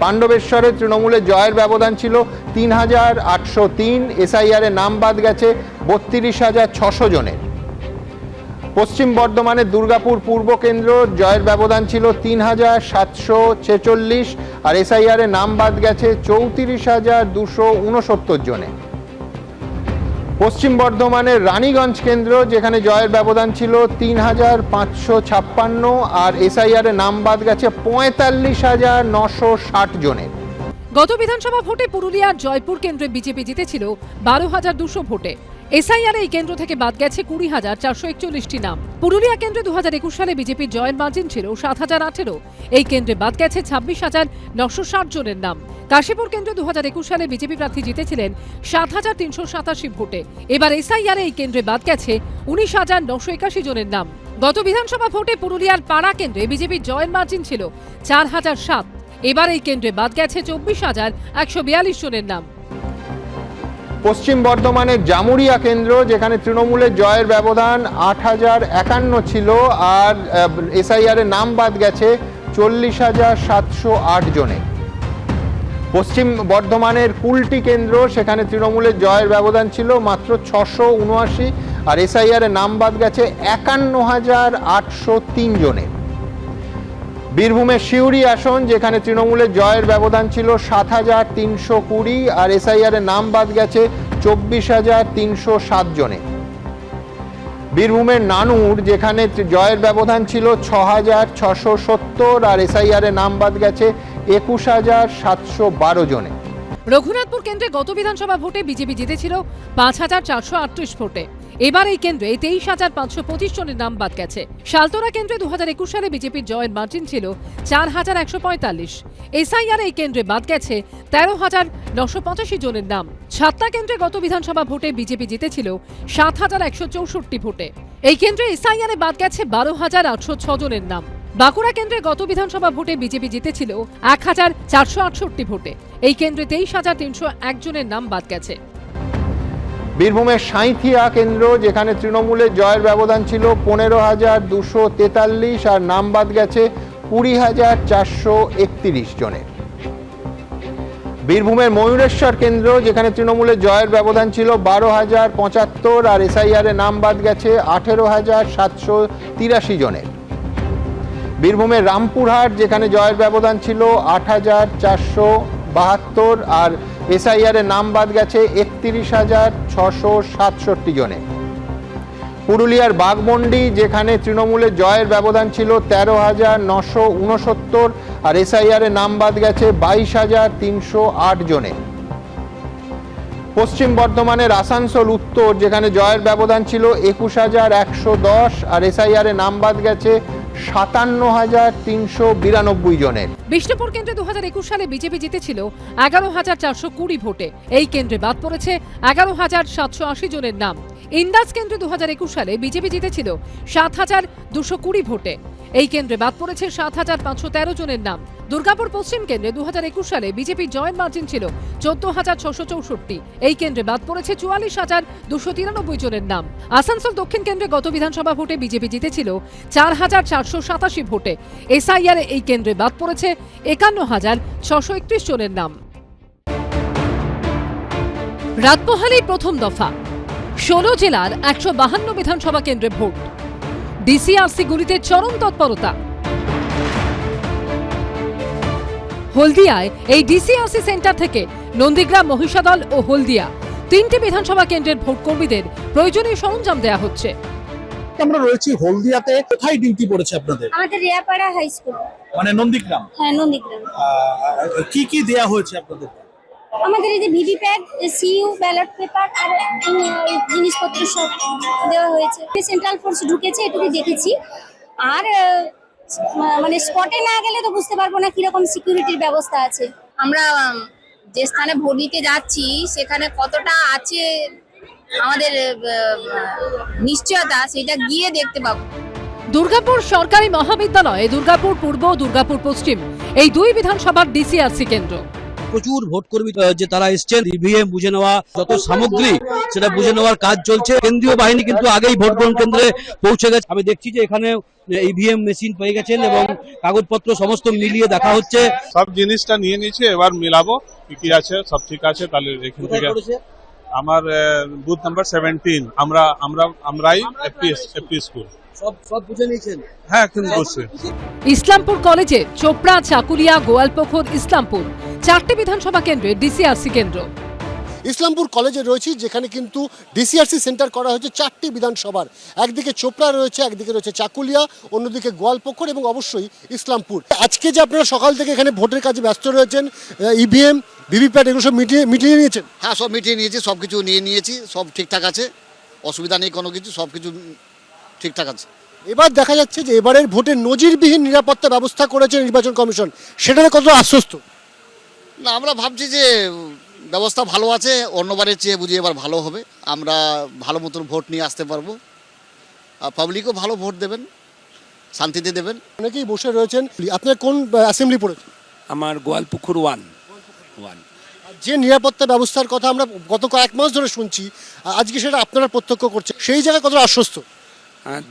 পাণ্ডবেশ্বরের তৃণমূলের জয়ের ব্যবধান ছিল 3,803, এসআইআর এর নাম বাদ গেছে 32,600 জনের। পশ্চিম বর্ধমানের দুর্গাপুর পূর্ব কেন্দ্র, জয়ের ব্যবধান ছিল 3,746 আর এসআইআর এর নাম বাদ গেছে 34,269 জনে। পশ্চিম বর্ধমানের রানীগঞ্জ কেন্দ্র, যেখানে জয়ের ব্যবধান ছিল 3,556 আর এসআইআর এর নাম বাদ গেছে 45,960 জনের। গত বিধানসভা ভোটে পুরুলিয়ার জয়পুর কেন্দ্রে বিজেপি জিতেছিল 12,200 ভোটে। এসআইআর এই কেন্দ্র থেকে বাদ গেছে 20,441টি নাম। পুরুলিয়া কেন্দ্রে 2021 সালে বিজেপির জয়ের মার্জিন ছিল 7,018। এই কেন্দ্রে বাদ গেছে 26,960 জনের নাম। কাশীপুর কেন্দ্রে 2021 সালে বিজেপি প্রার্থী জিতেছিলেন 7,387 ভোটে। এবার এসআইআর এই কেন্দ্রে বাদ গেছে 19,981 জনের নাম। গত বিধানসভা ভোটে পুরুলিয়ার পাড়া কেন্দ্রে বিজেপির জয়ের মার্জিন ছিল 4,007। এবার এই কেন্দ্রে বাদ গেছে 24,142 জনের নাম। পশ্চিম বর্ধমানের জামুরিয়া কেন্দ্র, যেখানে তৃণমূলের জয়ের ব্যবধান 8,051 ছিল আর এসআইআর এর নাম বাদ গেছে 40,708 জনে। পশ্চিম বর্ধমানের কুলটি কেন্দ্র, সেখানে তৃণমূলের জয়ের ব্যবধান ছিল মাত্র 679 আর এসআইআর এর নাম বাদ গেছে 51,803 জনে। বীরভূমের সিউড়ি আসন, যেখানে তৃণমূলের জয়ের ব্যবধান ছিল 7,320 আর এসআইআর এর নাম বাদ গেছে 24,307 জনে। বীরভূমের নানুর, যেখানে জয়ের ব্যবধান ছিল 6,670 আর এসআইআরে নাম বাদ গেছে 21,712 জনে। রঘুনাথপুর কেন্দ্রে গত বিধানসভা ভোটে বিজেপি জিতেছিল 5,438 ভোটে। এবার এই কেন্দ্রে 23,525 জনের নাম বাদ গেছে। শালতোরা কেন্দ্রে 2021 সালে বিজেপির জয়ের মার্জিন ছিল 4,145। এসআইআর এই কেন্দ্রে বাদ গেছে 13,985 জনের নাম। ছাতনা কেন্দ্রে গত বিধানসভা ভোটে বিজেপি জিতেছিল 7,164 ভোটে। এই কেন্দ্রে এসআইআরে বাদ গেছে 12,806 জনের নাম। বাঁকুড়া কেন্দ্রে গত বিধানসভা ভোটে বিজেপি জিতেছিল 1,468 ভোটে। এই কেন্দ্রে 23,301 জনের নাম বাদ গেছে। বীরভূমের সাঁইথিয়া কেন্দ্র, যেখানে তৃণমূলের জয়ের ব্যবধান ছিল 15,243 আর নাম বাদ গেছে 20,431 জনের। বীরভূমের ময়ূরেশ্বর কেন্দ্র, যেখানে তৃণমূলের জয়ের ব্যবধান ছিল 12,075 আর এসআইআরে নাম বাদ গেছে 18,783 জনের। বীরভূমের রামপুরহাট, যেখানে জয়ের ব্যবধান ছিল 8,472 আর এসআইআর নাম বাদ গেছে 31,667 জনে। পুরুলিয়ার বাঘমন্ডি, যেখানে তৃণমূলের জয়ের ব্যবধান ছিল 13,969 আর এসআইআর নাম বাদ গেছে 22,308 জনে। পশ্চিম বর্ধমানের আসানসোল উত্তর, যেখানে জয়ের ব্যবধান ছিল 21,110 আর এসআইআর নাম বাদ গেছে 57,392 জনের। বিষ্ণুপুর কেন্দ্রে 2021 সালে বিজেপি জিতেছিল 11,420 ভোটে। এই কেন্দ্রে বাদ পড়েছে 11,780 জনের নাম। ইন্দাস কেন্দ্রে 2021 সালে বিজেপি জিতেছিল 7,220 ভোটে। এই কেন্দ্রে বাদ পড়েছে 7,513 জনের নাম। দুর্গাপুর পশ্চিম কেন্দ্রে 2021 সালে বিজেপির জয়ের মার্জিন ছিল 14,664। এই কেন্দ্রে বাদ পড়েছে 44,293 জনের নাম। আসানসোল দক্ষিণ কেন্দ্রে গত বিধানসভা ভোটে বিজেপি জিতেছিল 4,487 ভোটে। এসআইআর এই কেন্দ্রে বাদ পড়েছে 51,631 জনের নাম। রাতপহালেই প্রথম দফা 16 জেলার 152 বিধানসভা কেন্দ্রে ভোট। ডিসিআরসি গুলিতে চরম তৎপরতা। হলদিয়ায় এই ডিসিআরসি সেন্টার থেকে নন্দীগ্রাম, মহিষাদল ও হলদিয়া 3টি বিধানসভা কেন্দ্রের ভোট কর্মীদের প্রয়োজনীয় সরঞ্জাম দেওয়া হচ্ছে। আমরা রয়েছি হলদিয়াতে। কোথায় ডিউটি পড়েছে আপনাদের? আমাদের রিয়াপাড়া হাই স্কুল, মানে নন্দীগ্রাম। হ্যাঁ, নন্দীগ্রাম। কি কি দেয়া হয়েছে আপনাদের? আমাদের এই যে ভিভিপ্যাট, সিইউ, ব্যালট পেপার আর জিনিসপত্র সব দেওয়া হয়েছে। সেন্ট্রাল ফোর্স ঢুকেছে, এটুকু দেখেছি। আর মানে স্পটে না গেলে তো বুঝতে পারবো না কিরকম সিকিউরিটির ব্যবস্থা আছে। আমরা যে স্থানে ভোট দিতে যাচ্ছি সেখানে কতটা আছে আমাদের নিশ্চয়তা, সেটা গিয়ে দেখতে পাবো। দুর্গাপুর সরকারি মহাবিদ্যালয়ে দুর্গাপুর পূর্ব, দুর্গাপুর পশ্চিম এই দুই বিধানসভার ডিসিআরসি কেন্দ্র। প্রচুর ভোট কর্মী যে তারা এসছেন, ইভিএম বুঝে নেওয়া, যত সামগ্রী সেটা বুঝে নেওয়ার কাজ চলছে। কেন্দ্রীয় বাহিনী কিন্তু আগেই ভোট গ্রহণ কেন্দ্রে পৌঁছে গেছে। আমি দেখছি যে এখানে ইভিএম মেশিন পেয়ে গেছেন এবং কাগজপত্র সমস্ত মিলিয়ে দেখা হচ্ছে। সব জিনিসটা নিয়ে নিয়েছে, এবার মিলাবো কি কি আছে, সব ঠিক আছে। তাহলে এখান থেকে আমার বুথ নাম্বার 17 আমরাই এফপি স্কুল সব বুঝে নিয়েছেন? হ্যাঁ, এখন বসে। ইসলামপুর কলেজে চোপড়া, চাকুলিয়া, গোয়ালপুকুর, ইসলামপুর 4টি বিধানসভা কেন্দ্রের ডিসিআরসি কেন্দ্র। ইসলামপুর কলেজে রয়েছে, যেখানে কিন্তু ডিসিআরসি সেন্টার করা হয়েছে 4টি বিধানসভার। একদিকে চোপড়া রয়েছে, একদিকে রয়েছে চাকুলিয়া, অন্যদিকে গোয়ালপুকুর এবং অবশ্যই ইসলামপুর। আজকে যে আপনারা সকাল থেকে এখানে ভোটের কাজে ব্যস্ত রয়েছেন, ইভিএম, ভিভিপ্যাট এগুলো সব মিটিয়ে নিয়েছেন? হ্যাঁ, সব মিটিয়ে নিয়েছি, সব কিছু নিয়ে নিয়েছি, সব ঠিকঠাক আছে, অসুবিধা নেই কোনো কিছু, সব কিছু ঠিকঠাক আছে। এবার দেখা যাচ্ছে যে এবারের ভোটে নজিরবিহীন নিরাপত্তা ব্যবস্থা করেছে নির্বাচন কমিশন, সেটাতে কত আশ্বস্ত? না, আমরা ভাবছি যে ব্যবস্থা ভালো আছে, অন্যবারের চেয়ে বুঝি এবার ভালো হবে। আমরা ভালো মতন ভোট নিয়ে আসতে পারবো, পাবলিকও ভালো ভোট দেবেন, শান্তিতে দেবেন। অনেকেই বসে রয়েছেন। আপনার কোন অ্যাসেম্বলি পড়েছে? আমার গোয়ালপুকুর 1। যে নিরাপত্তা ব্যবস্থার কথা আমরা গত কয়েক মাস ধরে শুনছি, আজকে সেটা আপনারা প্রত্যক্ষ করছেন, সেই জায়গায় কতটা আশ্বস্ত?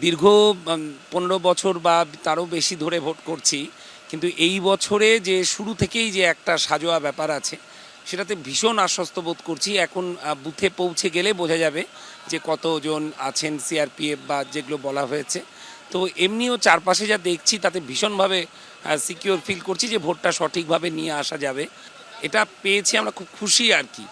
দীর্ঘ 15 বছর বা তারও বেশি ধরে ভোট করছি, কিন্তু এই বছরে যে শুরু থেকেই যে একটা সাজোয়া ব্যাপার আছে সেটাতে ভীষণ আশ্বস্ত বোধ করছি। এখন বুথে পৌঁছে গেলে বোঝা যাবে যে কতজন আছেন সিআরপিএফ বা যেগুলো বলা হয়েছে। তো এমনিও চারপাশে যা দেখছি তাতে ভীষণভাবে সিকিউর ফিল করছি যে ভোটটা সঠিকভাবে নিয়ে আসা যাবে। এটা পেয়েছি, আমরা খুব খুশি আর কি।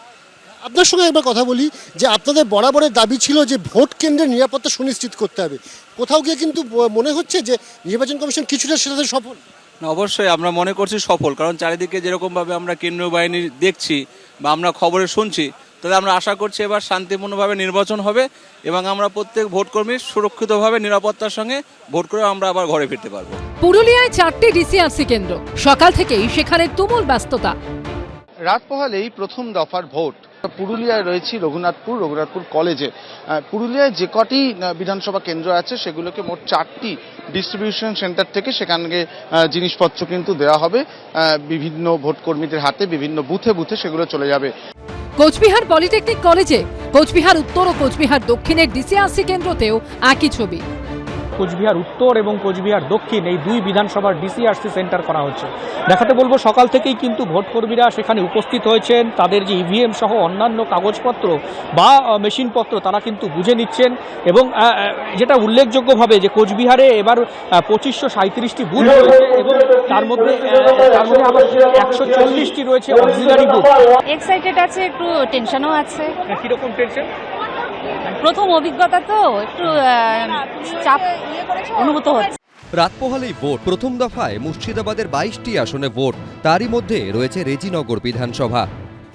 আপনার সঙ্গে একবার কথা বলি যে আপনাদের বরাবরের দাবি ছিল যে ভোট কেন্দ্রের নিরাপত্তা সুনিশ্চিত করতে হবে, কোথাও গিয়ে কিন্তু মনে হচ্ছে যে নির্বাচন কমিশন কিছুটা সেটাতে সফল। না, অবশ্যই আমরা মনে করছি সফল, কারণ চারিদিকে যেরকমভাবে আমরা কেন্দ্রীয় বাহিনী দেখছি বা আমরা খবরে শুনছি, তাহলে আমরা আশা করছি এবার শান্তিপূর্ণভাবে নির্বাচন হবে এবং আমরা প্রত্যেক ভোটকর্মী সুরক্ষিতভাবে নিরাপত্তার সঙ্গে ভোট করে আমরা আবার ঘরে ফিরতে পারবো। পুরুলিয়ায় 4টি ডিসিআরসি কেন্দ্র, সকাল থেকেই সেখানে তুমুল ব্যস্ততা। রাত পোহালেই প্রথম দফার ভোট। পুরুলিয়ায় রয়েছি রঘুনাথপুর কলেজে। পুরুলিয়ায় যে কটি বিধানসভা কেন্দ্র আছে সেগুলোকে মোট 4টি ডিস্ট্রিবিউশন সেন্টার থেকে সেখানে জিনিসপত্র কিন্তু দেওয়া হবে বিভিন্ন ভোটকর্মীদের হাতে, বিভিন্ন বুথে বুথে সেগুলো চলে যাবে। কোচবিহার পলিটেকনিক কলেজে কোচবিহার উত্তর ও কোচবিহার দক্ষিণের ডিসিআরসি কেন্দ্রতেও একই ছবি। কোচবিহার উত্তর এবং কোচবিহার দক্ষিণ এই দুই বিধানসভার ডিসিআরসি সেন্টার করা হচ্ছে। দেখাতে বলবো সকাল থেকেই কিন্তু ভোটকর্মীরা সেখানে উপস্থিত হয়েছেন, তাদের যে ইভিএম সহ অন্যান্য কাগজপত্র বা মেশিনপত্র তারা কিন্তু বুঝে নিচ্ছেন। এবং যেটা উল্লেখযোগ্যভাবে যে কোচবিহারে এবার 2537টি বুথ রয়েছে এবং তার মধ্যে আবার 140টি রয়েছে অক্সিলারি বুথ। এক্সাইটেড আছে, একটু টেনশনও আছে। কিরকম টেনশন? প্রথম অভিজ্ঞতা তো একটু চাপ অনুভূত হচ্ছে। রাত পোহালেই ভোট। প্রথম দফায় মুর্শিদাবাদের 22টি আসনে ভোট, তারই মধ্যে রয়েছে রেজিনগর বিধানসভা।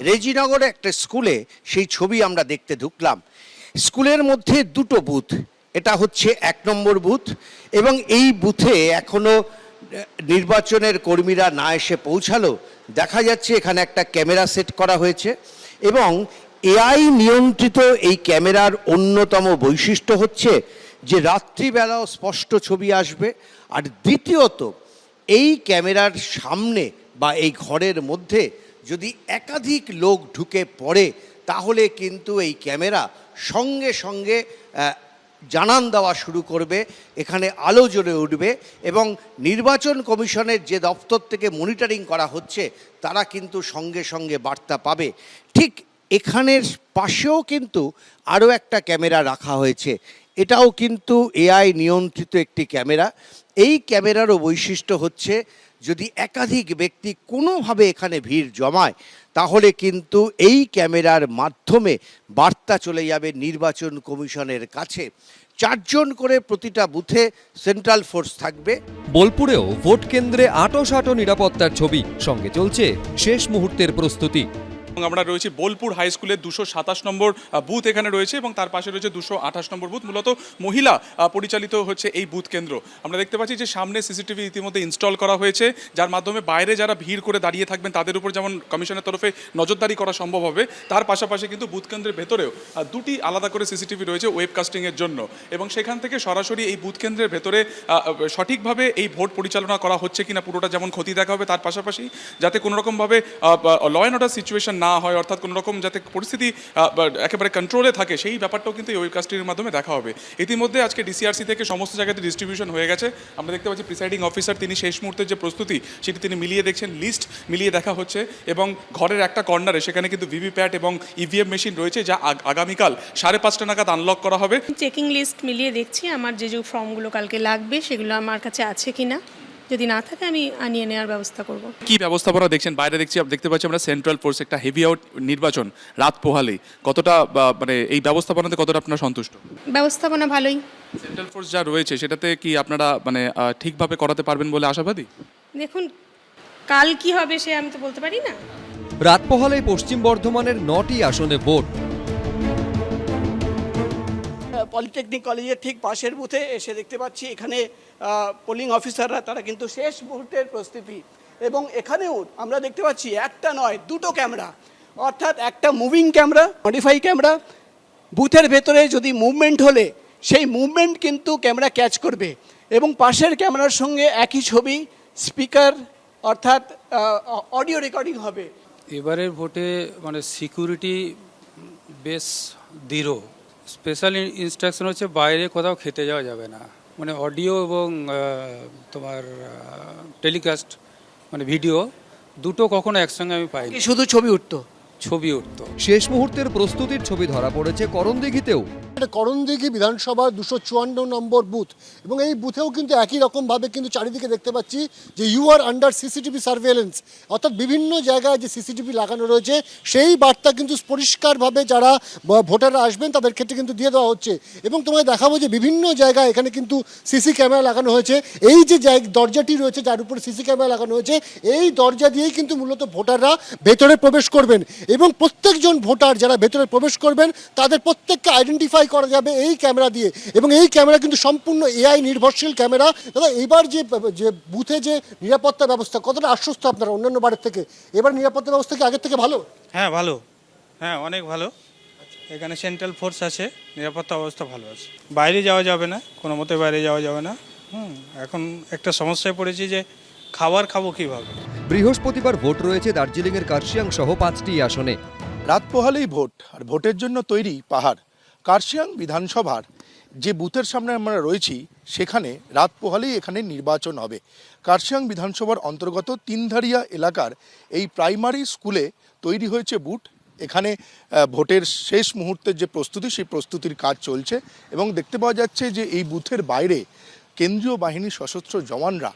রেজিনগরে একটা স্কুলে সেই ছবি আমরা দেখতে ঢুকলাম। স্কুলের মধ্যে দুটো বুথ, এটা হচ্ছে 1 নম্বর বুথ এবং এই বুথে এখনো নির্বাচনের কর্মীরা না এসে পৌঁছালো। দেখা যাচ্ছে এখানে একটা ক্যামেরা সেট করা হয়েছে এবং এআই নিয়ন্ত্রিত এই ক্যামেরার অন্যতম বৈশিষ্ট্য হচ্ছে যে রাত্রিবেলাও স্পষ্ট ছবি আসবে। আর দ্বিতীয়ত, এই ক্যামেরার সামনে বা এই ঘরের মধ্যে যদি একাধিক লোক ঢুকে পড়ে তাহলে কিন্তু এই ক্যামেরা সঙ্গে সঙ্গে জানান দেওয়া শুরু করবে, এখানে আলো জ্বলে উঠবে এবং নির্বাচন কমিশনের যে দপ্তর থেকে মনিটরিং করা হচ্ছে তারা কিন্তু সঙ্গে সঙ্গে বার্তা পাবে। ঠিক এখানের পাশেও কিন্তু আরও একটা ক্যামেরা রাখা হয়েছে, এটাও কিন্তু এআই নিয়ন্ত্রিত একটি ক্যামেরা। এই ক্যামেরারও বৈশিষ্ট্য হচ্ছে যদি একাধিক ব্যক্তি কোনোভাবে এখানে ভিড় জমায় তাহলে কিন্তু এই ক্যামেরার মাধ্যমে বার্তা চলে যাবে নির্বাচন কমিশনের কাছে। 4 জন করে প্রতিটা বুথে সেন্ট্রাল ফোর্স থাকবে। বোলপুরেও ভোট কেন্দ্রে আঁটো নিরাপত্তার ছবি, সঙ্গে চলছে শেষ মুহূর্তের প্রস্তুতি। আমরা রয়েছি বোলপুর হাই স্কুলের 227 নম্বর বুথ এখানে রয়েছে এবং তার পাশে রয়েছে 228 নম্বর বুথ। মূলত মহিলা পরিচালিত হচ্ছে এই বুথ কেন্দ্র। আমরা দেখতে পাচ্ছি যে সামনে সিসিটিভি ইতিমধ্যে ইনস্টল করা হয়েছে, যার মাধ্যমে বাইরে যারা ভিড় করে দাঁড়িয়ে থাকবেন তাদের উপর যেমন কমিশনের তরফে নজরদারি করা সম্ভব হবে, তার পাশাপাশি কিন্তু বুথ কেন্দ্রের ভেতরেও 2টি আলাদা করে সিসিটিভি রয়েছে ওয়েবকাস্টিংয়ের জন্য এবং সেখান থেকে সরাসরি এই বুথ কেন্দ্রের ভেতরে সঠিকভাবে এই ভোট পরিচালনা করা হচ্ছে কিনা পুরোটা যেমন ক্ষতি দেখা হবে, তার পাশাপাশি যাতে কোনোরকমভাবে ল অ্যান্ড অর্ডার সিচুয়েশন না হয়, অর্থাৎ কোনো রকম যাতে পরিস্থিতি একেবারে কন্ট্রোলে থাকে সেই ব্যাপারটাও কিন্তু এই ওয়েবকাস্টিংয়ের মাধ্যমে দেখা হবে। ইতিমধ্যে আজকে ডিসিআরসি থেকে সমস্ত জায়গাতে ডিস্ট্রিবিউশন হয়ে গেছে। আমরা দেখতে পাচ্ছি প্রিসাইডিং অফিসার তিনি শেষ মুহূর্তের যে প্রস্তুতি সেটি তিনি মিলিয়ে দেখছেন, লিস্ট মিলিয়ে দেখা হচ্ছে এবং ঘরের একটা কর্নারে সেখানে কিন্তু ভিভিপ্যাট এবং ইভিএম মেশিন রয়েছে যা আগামীকাল 5:30 নাগাদ আনলক করা হবে। চেকিং লিস্ট মিলিয়ে দেখছি আমার যে ফর্মগুলো কালকে লাগবে সেগুলো আমার কাছে আছে কিনা, যদি না থাকে আমি আনিয়ে নেওয়ার ব্যবস্থা করব। কি ব্যবস্থাপনা দেখছেন? বাইরে দেখতে পাচ্ছি আমরা সেন্ট্রাল ফোর্স, একটা হেভি আউট নির্বাচন রাত পোহালেই, কতটা মানে এই ব্যবস্থাপনাতে কতটা আপনারা সন্তুষ্ট? ব্যবস্থাপনা ভালোই। সেন্ট্রাল ফোর্স যা রয়েছে সেটাতে কি আপনারা মানে ঠিকভাবে করাতে পারবেন বলে আশাবাদী? দেখুন কাল কি হবে সে আমি তো বলতে পারি না। রাত পোহালেই পশ্চিম বর্ধমানের 9টি আসনে ভোট। পলিটেকনিক কলেজের ঠিক পাশের বুথে এসে দেখতে পাচ্ছি এখানে পোলিং অফিসাররা তারা কিন্তু শেষ মুহূর্তের প্রস্তুতি এবং এখানেও আমরা দেখতে পাচ্ছি একটা নয় 2টো ক্যামেরা, অর্থাৎ একটা মুভিং ক্যামেরা, মডিফাই ক্যামেরা। বুথের ভেতরে যদি মুভমেন্ট হলে সেই মুভমেন্ট কিন্তু ক্যামেরা ক্যাচ করবে এবং পাশের ক্যামেরার সঙ্গে একই ছবি স্পিকার অর্থাৎ অডিও রেকর্ডিং হবে। এবারের ভোটে মানে সিকিউরিটি বেশ দৃঢ়। স্পেশাল ইনস্ট্রাকশন হচ্ছে বাইরে কোথাও খেতে যাওয়া যাবে না, মানে অডিও এবং তোমার টেলিকাস্ট মানে ভিডিও দুটো কখনো একসঙ্গে আমি পাইনি। শুধু ছবি উঠতো? ছবি উঠতো। শেষ মুহূর্তের প্রস্তুতির ছবি ধরা পড়েছে করণদিঘিতেও। এটা করণদিঘি বিধানসভার 254 নম্বর বুথ এবং এই বুথেও কিন্তু একই রকমভাবে কিন্তু চারিদিকে দেখতে পাচ্ছি যে you are under CCTV surveillance, অর্থাৎ বিভিন্ন জায়গায় যে সিসিটিভি লাগানো রয়েছে সেই বার্তা কিন্তু পরিষ্কারভাবে যারা ভোটাররা আসবেন তাদের ক্ষেত্রে কিন্তু দিয়ে দেওয়া হচ্ছে। এবং তোমায় দেখাবো যে বিভিন্ন জায়গায় এখানে কিন্তু সিসি ক্যামেরা লাগানো হয়েছে। এই যে দরজাটি রয়েছে যার উপরে সিসি ক্যামেরা লাগানো হয়েছে, এই দরজা দিয়েই কিন্তু মূলত ভোটাররা ভেতরে প্রবেশ করবেন এবং প্রত্যেকজন ভোটার যারা ভেতরে প্রবেশ করবেন তাদের প্রত্যেককে আইডেন্টিফাই করা যাবে এই ক্যামেরা দিয়ে এবং এই ক্যামেরা কিন্তু সম্পূর্ণ এআই নির্ভরশীল ক্যামেরা। দাদা, এবার যে বুথে যে নিরাপত্তা ব্যবস্থা কতটা আশ্বস্ত আপনারা অন্যান্য বারের থেকে? এবার নিরাপত্তা ব্যবস্থা কি আগের থেকে ভালো? হ্যাঁ ভালো, হ্যাঁ অনেক ভালো। এখানে সেন্ট্রাল ফোর্স আছে, নিরাপত্তা অবস্থা ভালো আছে। বাইরে যাওয়া যাবে না, কোনো মতে বাইরে যাওয়া যাবে না। এখন একটা সমস্যায় পড়েছি যে খাবার খাবো কিভাবে। বৃহস্পতিবার ভোট রয়েছে দার্জিলিংয়ের কার্শিয়াং সহ 5টি আসনে। রাত পোহালেই ভোট, আর ভোটের জন্য তৈরি পাহাড়। কার্শিয়াং বিধানসভার যে বুথের সামনে আমরা রয়েছি সেখানে রাত পোহালেই এখানে নির্বাচন হবে। কার্শিয়াং বিধানসভার অন্তর্গত তিনধারিয়া এলাকার এই প্রাইমারি স্কুলে তৈরি হয়েছে বুথ। এখানে ভোটের শেষ মুহূর্তের যে প্রস্তুতি সেই প্রস্তুতির কাজ চলছে এবং দেখতে পাওয়া যাচ্ছে যে এই বুথের বাইরে কেন্দ্রীয় বাহিনীর সশস্ত্র জওয়ানরা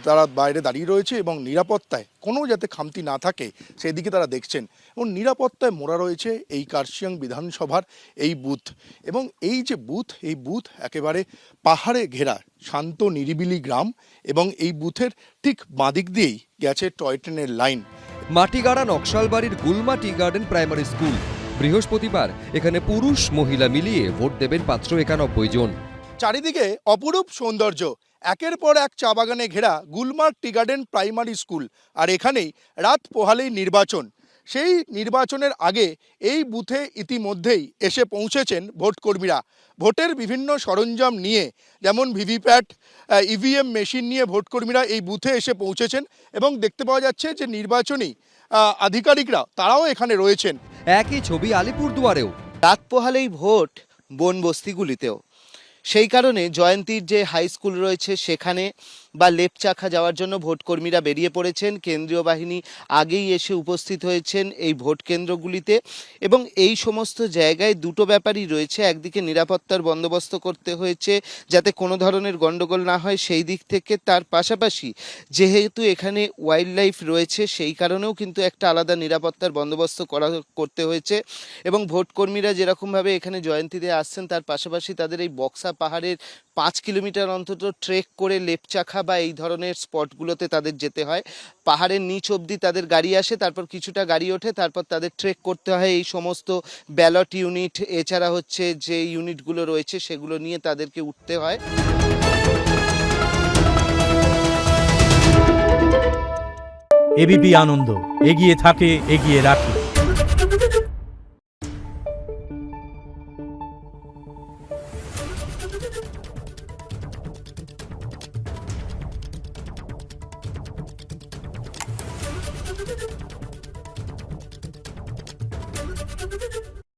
তারা বাইরে দাঁড়িয়ে রয়েছে এবং নিরাপত্তায় কোনো যাতে খামতি না থাকে সেদিকে তারা দেখছেন এবং নিরাপত্তায় মোড়া রয়েছে এই কার্শিয়াং বিধানসভার এই বুথ। এবং এই যে বুথ, এই বুথ একেবারে পাহাড়ে ঘেরা শান্ত নিরিবিলি গ্রাম এবং এই বুথের ঠিক বাঁদিক দিয়েই গেছে টয় ট্রেনের লাইন। মাটিগাড়া নকশালবাড়ির Gulma tea garden primary school. বৃহস্পতিবার এখানে পুরুষ মহিলা মিলিয়ে ভোট দেবেন 591 জন। চারিদিকে অপরূপ সৌন্দর্য, একের পর এক চা বাগানে ঘেরা Gulmarg tea garden primary school, আর এখানেই রাত পোহালেই নির্বাচন। সেই নির্বাচনের আগে এই বুথে ইতিমধ্যেই এসে পৌঁছেছেন ভোটকর্মীরা। ভোটের বিভিন্ন সরঞ্জাম নিয়ে, যেমন ভিভিপ্যাট, ইভিএম মেশিন নিয়ে ভোটকর্মীরা এই বুথে এসে পৌঁছেছেন এবং দেখতে পাওয়া যাচ্ছে যে নির্বাচনী আধিকারিকরা তারাও এখানে রয়েছেন। একই ছবি আলিপুরদুয়ারেও। রাত পোহালেই ভোট বন বস্তিগুলিতেও। সেই কারণে জয়ন্তীর যে হাই স্কুল রয়েছে সেখানে বা লেপচাখা যাওয়ার জন্য ভোটকর্মীরা বেরিয়ে পড়েছেন। কেন্দ্রীয় বাহিনী আগেই এসে উপস্থিত হয়েছেন এই ভোট কেন্দ্রগুলিতে এবং এই সমস্ত জায়গায় দুটো ব্যাপারই রয়েছে। একদিকে নিরাপত্তার বন্দোবস্ত করতে হয়েছে যাতে কোনো ধরনের গণ্ডগোল না হয় সেই দিক থেকে, তার পাশাপাশি যেহেতু এখানে ওয়াইল্ড লাইফ রয়েছে সেই কারণেও কিন্তু একটা আলাদা নিরাপত্তার বন্দোবস্ত করতে হয়েছে। এবং ভোটকর্মীরা যেরকমভাবে এখানে জয়ন্তীতে আসছেন তার পাশাপাশি তাদের এই বক্সা পাহাড়ের 5 কিলোমিটার অন্তত ট্রেক করে লেপচাখা বা এই ধরনের স্পটগুলোতে তাদের যেতে হয়। পাহাড়ের নিচ অবধি তাদের গাড়ি আসে, তারপর কিছুটা গাড়ি ওঠে, তারপর তাদের ট্রেক করতে হয় এই সমস্ত ব্যালট ইউনিট, এছাড়া হচ্ছে যে ইউনিটগুলো রয়েছে সেগুলো নিয়ে তাদেরকে উঠতে হয়। এবিপি আনন্দ, এগিয়ে থাকে, এগিয়ে রাখে।